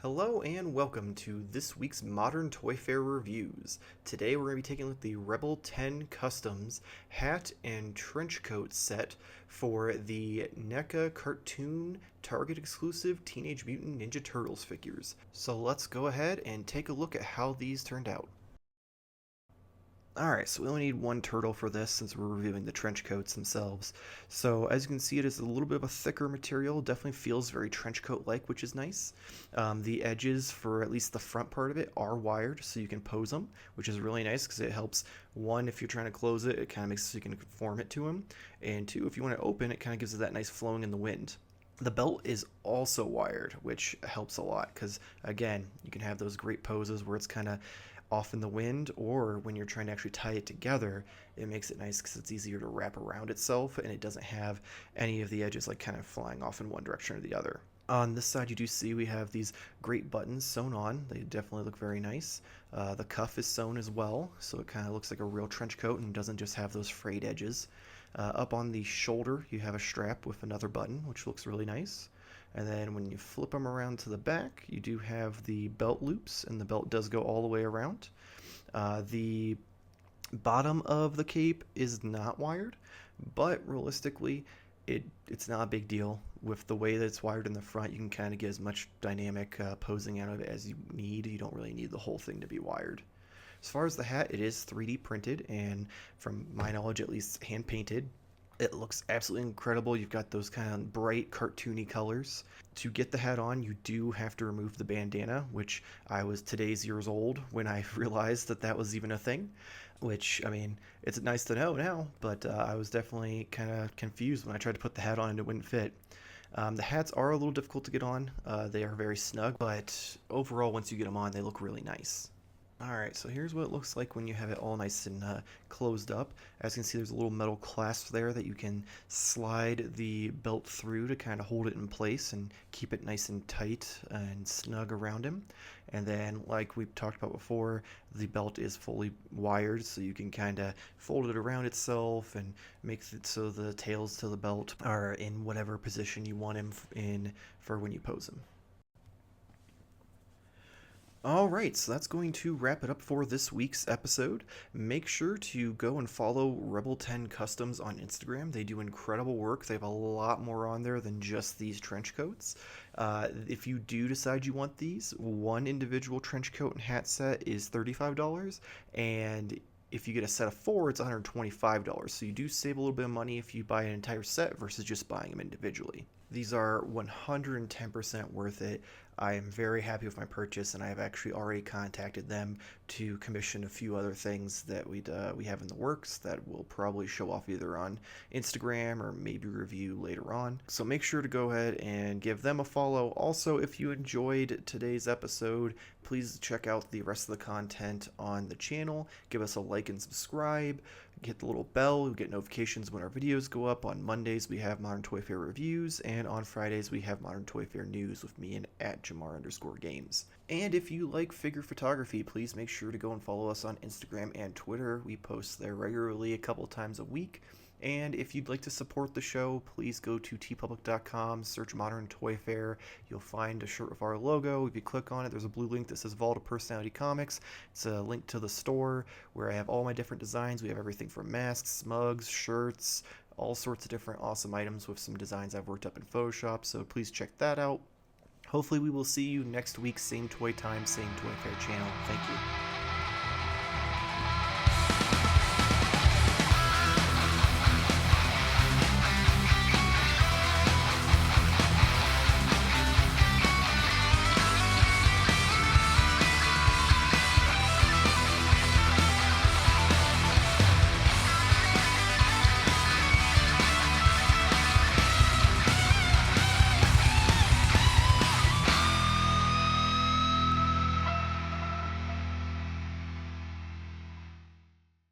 Hello and welcome to this week's Modern Toyfare reviews. Today we're going to be taking a look at the Rebel 10 Customs hat and trench coat set for the NECA cartoon Target exclusive Teenage Mutant Ninja Turtles figures. So let's go ahead and take a look at how these turned out. Alright, so we only need one turtle for this since we're reviewing the trench coats themselves. So as you can see, it is a little bit of a thicker material, definitely feels very trench coat-like, which is nice. The edges for at least the front part of it are wired, so you can pose them, which is really nice because it helps, one, if you're trying to close it, it kind of makes it so you can conform it to them, and two, if you want to open, it kind of gives it that nice flowing in the wind. The belt is also wired, which helps a lot because, again, you can have those great poses where it's kind of off in the wind, or when you're trying to actually tie it together, it makes it nice because it's easier to wrap around itself and it doesn't have any of the edges like kind of flying off in one direction or the other. On this side, you do see we have these great buttons sewn on. They definitely look very nice. The cuff is sewn as well, so it kind of looks like a real trench coat and doesn't just have those frayed edges. Up on the shoulder, you have a strap with another button, which looks really nice. And then when you flip them around to the back, you do have the belt loops, and the belt does go all the way around. The bottom of the cape is not wired, but realistically, it's not a big deal. With the way that it's wired in the front, you can kind of get as much dynamic posing out of it as you need. You don't really need the whole thing to be wired. As far as the hat, it is 3D printed, and from my knowledge, at least hand painted. It looks absolutely incredible. You've got those kind of bright, cartoony colors. To get the hat on, you do have to remove the bandana, which I was today's years old when I realized that that was even a thing. Which, I mean, it's nice to know now, but I was definitely kind of confused when I tried to put the hat on and it wouldn't fit. The hats are a little difficult to get on. They are very snug, but overall, once you get them on, they look really nice. Alright, so here's what it looks like when you have it all nice and closed up. As you can see, there's a little metal clasp there that you can slide the belt through to kind of hold it in place and keep it nice and tight and snug around him. And then, like we've talked about before, the belt is fully wired, so you can kind of fold it around itself and make it so the tails to the belt are in whatever position you want him in for when you pose him. Alright, so that's going to wrap it up for this week's episode. Make sure to go and follow Rebel10 Customs on Instagram. They do incredible work. They have a lot more on there than just these trench coats. If you do decide you want these, one individual trench coat and hat set is $35, and if you get a set of 4, it's $125. So you do save a little bit of money if you buy an entire set versus just buying them individually. These are 110% worth it. I am very happy with my purchase, and I have actually already contacted them to commission a few other things that we have in the works that we'll probably show off either on Instagram or maybe review later on. So make sure to go ahead and give them a follow. Also, if you enjoyed today's episode, please check out the rest of the content on the channel. Give us a like and subscribe. Hit the little bell, you get notifications when our videos go up. On Mondays we have Modern Toyfare reviews, and on Fridays we have Modern Toyfare news with me and at Jamar_games. And if you like figure photography, please make sure to go and follow us on Instagram and Twitter. We post there regularly a couple times a week. And if you'd like to support the show, please go to tpublic.com, search Modern Toyfare. You'll find a shirt with our logo. If you click on it, there's a blue link that says Vault of Personality Comics. It's a link to the store where I have all my different designs. We have everything from masks, mugs, shirts, all sorts of different awesome items with some designs I've worked up in Photoshop, so please check that out. Hopefully we will see you next week, same toy time, same Toyfare channel. Thank you.